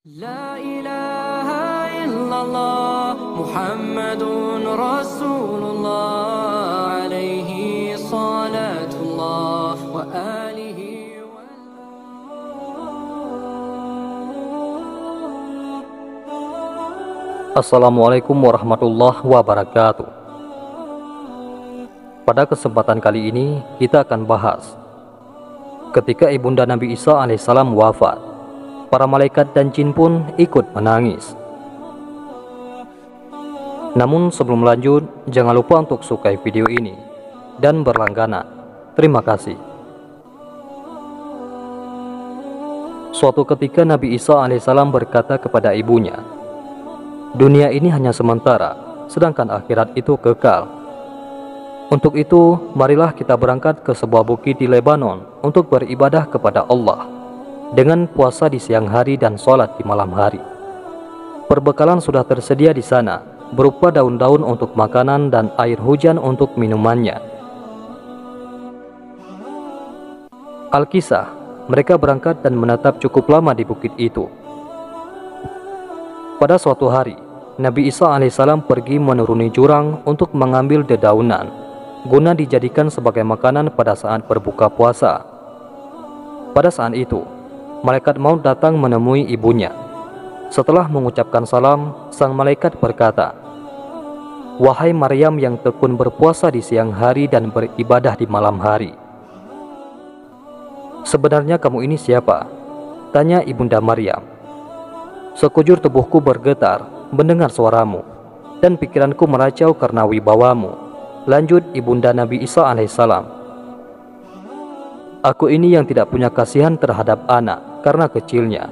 لا إله إلا الله محمد رسول الله عليه صلاة الله وآله Assalamualaikum warahmatullahi wabarakatuh. Pada kesempatan kali ini kita akan bahas ketika ibunda Nabi Isa alaihissalam wafat, para malaikat dan jin pun ikut menangis. Namun sebelum lanjut, jangan lupa untuk sukai video ini dan berlangganan. Terima kasih. Suatu ketika Nabi Isa alaihissalam berkata kepada ibunya, "Dunia ini hanya sementara, sedangkan akhirat itu kekal. Untuk itu, marilah kita berangkat ke sebuah bukit di Lebanon untuk beribadah kepada Allah dengan puasa di siang hari dan sholat di malam hari. Perbekalan sudah tersedia di sana, berupa daun-daun untuk makanan dan air hujan untuk minumannya." Alkisah, mereka berangkat dan menetap cukup lama di bukit itu. Pada suatu hari, Nabi Isa alaihissalam pergi menuruni jurang untuk mengambil dedaunan, guna dijadikan sebagai makanan pada saat berbuka puasa. Pada saat itu, malaikat maut datang menemui ibunya. Setelah mengucapkan salam, sang malaikat berkata, "Wahai Maryam yang tekun berpuasa di siang hari dan beribadah di malam hari. Sebenarnya kamu ini siapa?" tanya ibunda Maryam. "Sekujur tubuhku bergetar mendengar suaramu, dan pikiranku meracau karena wibawamu," lanjut ibunda Nabi Isa alaihissalam. "Aku ini yang tidak punya kasihan terhadap anak karena kecilnya,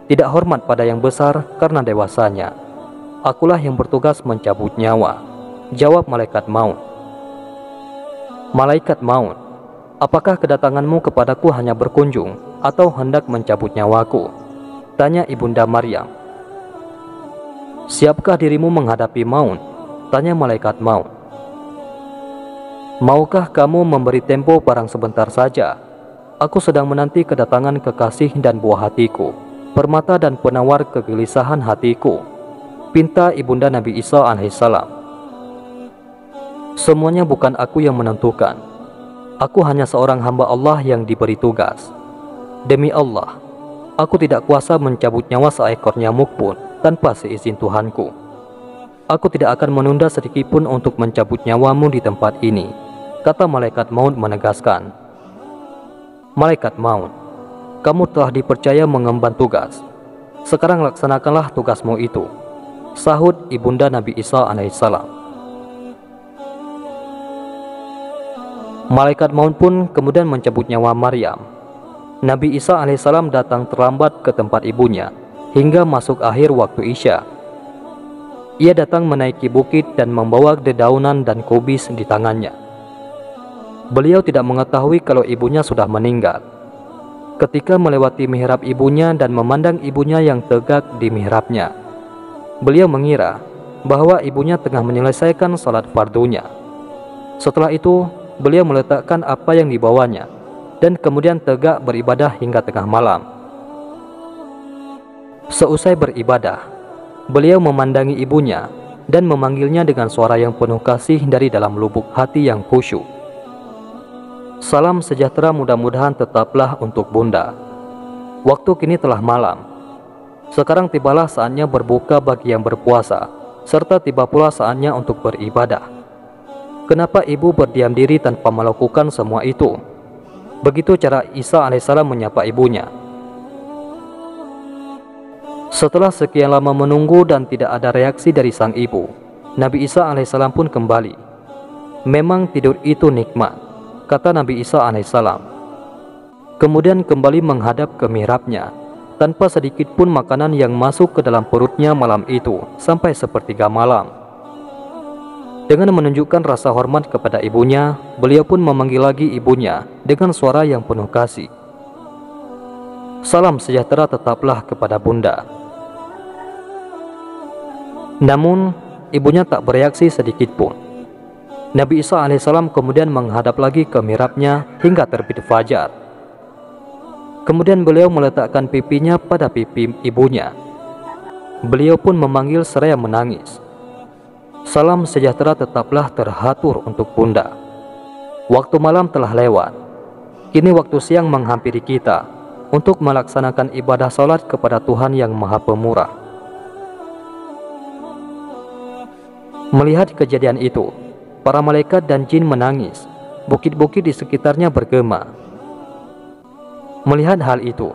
tidak hormat pada yang besar karena dewasanya. Akulah yang bertugas mencabut nyawa," jawab malaikat maut. "Malaikat maut, apakah kedatanganmu kepadaku hanya berkunjung atau hendak mencabut nyawaku?" tanya ibunda Maryam. "Siapkah dirimu menghadapi maut?" tanya malaikat maut. "Maukah kamu memberi tempo barang sebentar saja? Aku sedang menanti kedatangan kekasih dan buah hatiku, permata dan penawar kegelisahan hatiku," pinta ibunda Nabi Isa alaihissalam. "Semuanya bukan aku yang menentukan. Aku hanya seorang hamba Allah yang diberi tugas. Demi Allah, aku tidak kuasa mencabut nyawa seekor nyamuk pun tanpa seizin Tuhanku. Aku tidak akan menunda sedikitpun untuk mencabut nyawamu di tempat ini," kata malaikat maut menegaskan. "Malaikat maut, kamu telah dipercaya mengemban tugas. Sekarang laksanakanlah tugasmu itu," sahut ibunda Nabi Isa alaihissalam. Malaikat maut pun kemudian mencabut nyawa Maryam. Nabi Isa alaihissalam datang terlambat ke tempat ibunya hingga masuk akhir waktu Isya. Ia datang menaiki bukit dan membawa dedaunan dan kubis di tangannya. Beliau tidak mengetahui kalau ibunya sudah meninggal. Ketika melewati mihrab ibunya dan memandang ibunya yang tegak di mihrabnya, beliau mengira bahwa ibunya tengah menyelesaikan salat fardunya. Setelah itu, beliau meletakkan apa yang dibawanya dan kemudian tegak beribadah hingga tengah malam. Seusai beribadah, beliau memandangi ibunya dan memanggilnya dengan suara yang penuh kasih dari dalam lubuk hati yang khusyuk. "Salam sejahtera mudah-mudahan tetaplah untuk bunda. Waktu kini telah malam. Sekarang tibalah saatnya berbuka bagi yang berpuasa, serta tiba pula saatnya untuk beribadah. Kenapa ibu berdiam diri tanpa melakukan semua itu?" Begitu cara Isa alaihissalam menyapa ibunya. Setelah sekian lama menunggu dan tidak ada reaksi dari sang ibu, Nabi Isa alaihissalam pun kembali. "Memang tidur itu nikmat," kata Nabi Isa alaihissalam. Kemudian kembali menghadap ke mihrabnya, tanpa sedikit pun makanan yang masuk ke dalam perutnya malam itu sampai sepertiga malam. Dengan menunjukkan rasa hormat kepada ibunya, beliau pun memanggil lagi ibunya dengan suara yang penuh kasih. "Salam sejahtera tetaplah kepada bunda." Namun, ibunya tak bereaksi sedikit pun. Nabi Isa alaihissalam kemudian menghadap lagi ke mihrabnya hingga terbit fajar. Kemudian beliau meletakkan pipinya pada pipi ibunya Beliau pun memanggil seraya menangis. Salam sejahtera tetaplah terhatur untuk Bunda. Waktu malam telah lewat. Kini waktu siang menghampiri kita untuk melaksanakan ibadah salat kepada Tuhan yang Maha Pemurah. Melihat kejadian itu, para malaikat dan jin menangis. Bukit-bukit di sekitarnya bergema. Melihat hal itu,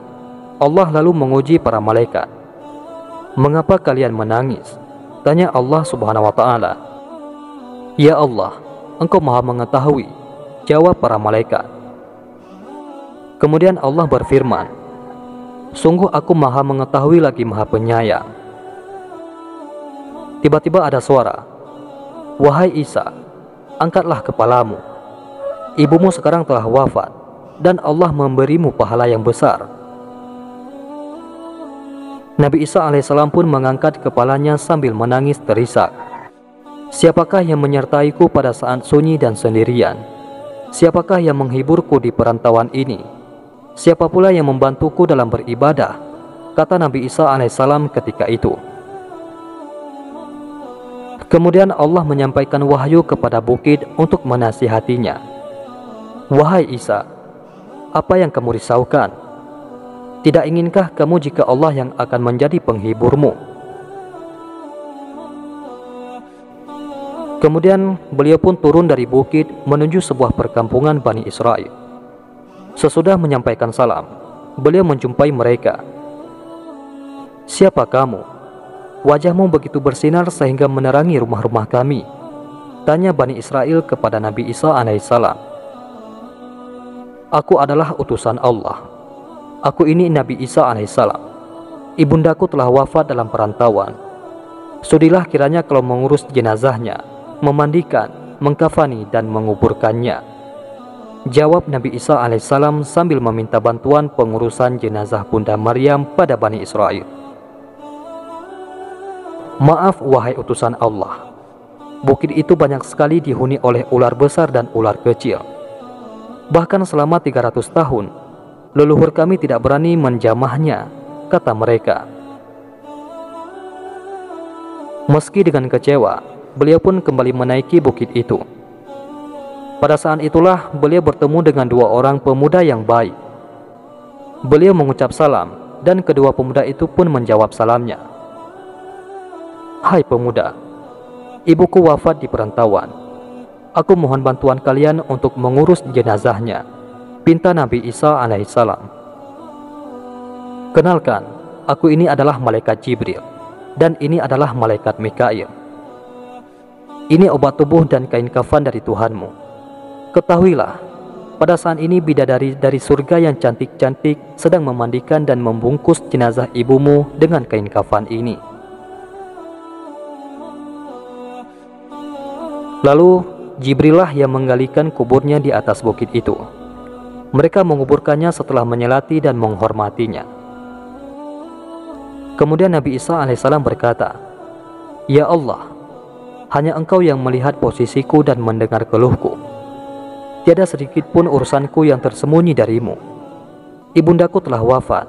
Allah lalu menguji para malaikat. "Mengapa kalian menangis?" tanya Allah Subhanahu wa Ta'ala. "Ya Allah, Engkau Maha mengetahui," jawab para malaikat. Kemudian Allah berfirman, "Sungguh aku Maha mengetahui lagi Maha penyayang." Tiba-tiba ada suara, "Wahai Isa, angkatlah kepalamu. Ibumu sekarang telah wafat, dan Allah memberimu pahala yang besar." Nabi Isa alaihissalam pun mengangkat kepalanya sambil menangis terisak. "Siapakah yang menyertaiku pada saat sunyi dan sendirian? Siapakah yang menghiburku di perantauan ini? Siapa pula yang membantuku dalam beribadah?" kata Nabi Isa alaihissalam ketika itu. Kemudian Allah menyampaikan wahyu kepada bukit untuk menasihatinya. "Wahai Isa, apa yang kamu risaukan? Tidak inginkah kamu jika Allah yang akan menjadi penghiburmu?" Kemudian beliau pun turun dari bukit menuju sebuah perkampungan Bani Israel. Sesudah menyampaikan salam, beliau menjumpai mereka. "Siapa kamu? Wajahmu begitu bersinar sehingga menerangi rumah-rumah kami," tanya Bani Israel kepada Nabi Isa alaihissalam. "Aku adalah utusan Allah. Aku ini Nabi Isa alaihissalam. Ibundaku telah wafat dalam perantauan. Sudilah kiranya kalau mengurus jenazahnya, memandikan, mengkafani, dan menguburkannya," jawab Nabi Isa alaihissalam sambil meminta bantuan pengurusan jenazah Bunda Maryam pada Bani Israel. "Maaf wahai utusan Allah, bukit itu banyak sekali dihuni oleh ular besar dan ular kecil. Bahkan selama 300 tahun, leluhur kami tidak berani menjamahnya," kata mereka. Meski dengan kecewa, beliau pun kembali menaiki bukit itu. Pada saat itulah beliau bertemu dengan dua orang pemuda yang baik. Beliau mengucap salam, dan kedua pemuda itu pun menjawab salamnya. "Hai pemuda, ibuku wafat di perantauan. Aku mohon bantuan kalian untuk mengurus jenazahnya," pinta Nabi Isa alaihissalam. "Kenalkan, aku ini adalah malaikat Jibril, dan ini adalah malaikat Mikail. Ini obat tubuh dan kain kafan dari Tuhanmu. Ketahuilah, pada saat ini bidadari dari surga yang cantik-cantik sedang memandikan dan membungkus jenazah ibumu dengan kain kafan ini." Lalu Jibrillah yang menggalikan kuburnya di atas bukit itu. Mereka menguburkannya setelah menyelati dan menghormatinya. Kemudian Nabi Isa alaihissalam berkata, "Ya Allah, hanya Engkau yang melihat posisiku dan mendengar keluhku. Tiada sedikit pun urusanku yang tersembunyi darimu. Ibundaku telah wafat,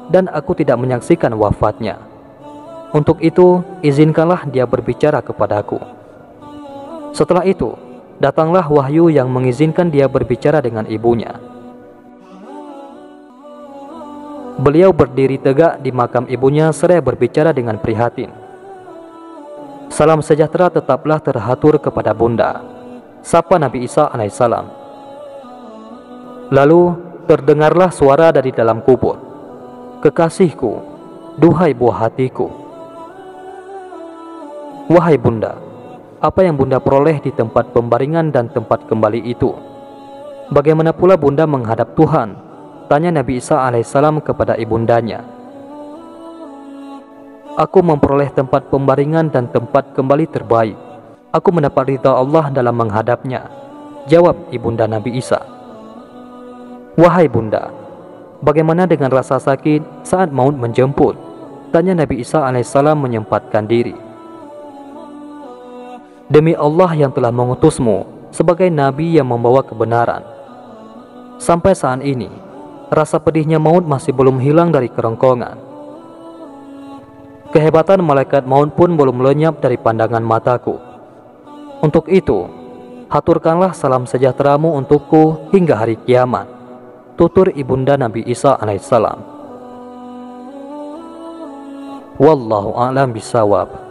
dan aku tidak menyaksikan wafatnya. Untuk itu, izinkanlah dia berbicara kepadaku." Setelah itu, datanglah wahyu yang mengizinkan dia berbicara dengan ibunya. Beliau berdiri tegak di makam ibunya seraya berbicara dengan prihatin. "Salam sejahtera tetaplah terhatur kepada Bunda," sapa Nabi Isa alaihissalam. Lalu terdengarlah suara dari dalam kubur, "Kekasihku, duhai buah hatiku. Wahai Bunda, apa yang Bunda peroleh di tempat pembaringan dan tempat kembali itu? Bagaimana pula Bunda menghadap Tuhan?" tanya Nabi Isa alaihissalam kepada ibundanya. "Aku memperoleh tempat pembaringan dan tempat kembali terbaik. Aku mendapat ridha Allah dalam menghadapnya," jawab ibunda Nabi Isa. "Wahai Bunda, bagaimana dengan rasa sakit saat maut menjemput?" tanya Nabi Isa alaihissalam menyempatkan diri. "Demi Allah yang telah mengutusmu sebagai Nabi yang membawa kebenaran, sampai saat ini rasa pedihnya maut masih belum hilang dari kerongkongan. Kehebatan malaikat maut pun belum lenyap dari pandangan mataku. Untuk itu, haturkanlah salam sejahteramu untukku hingga hari kiamat. Tutur ibunda Nabi Isa alaihissalam. Wallahu a'lam bishawab.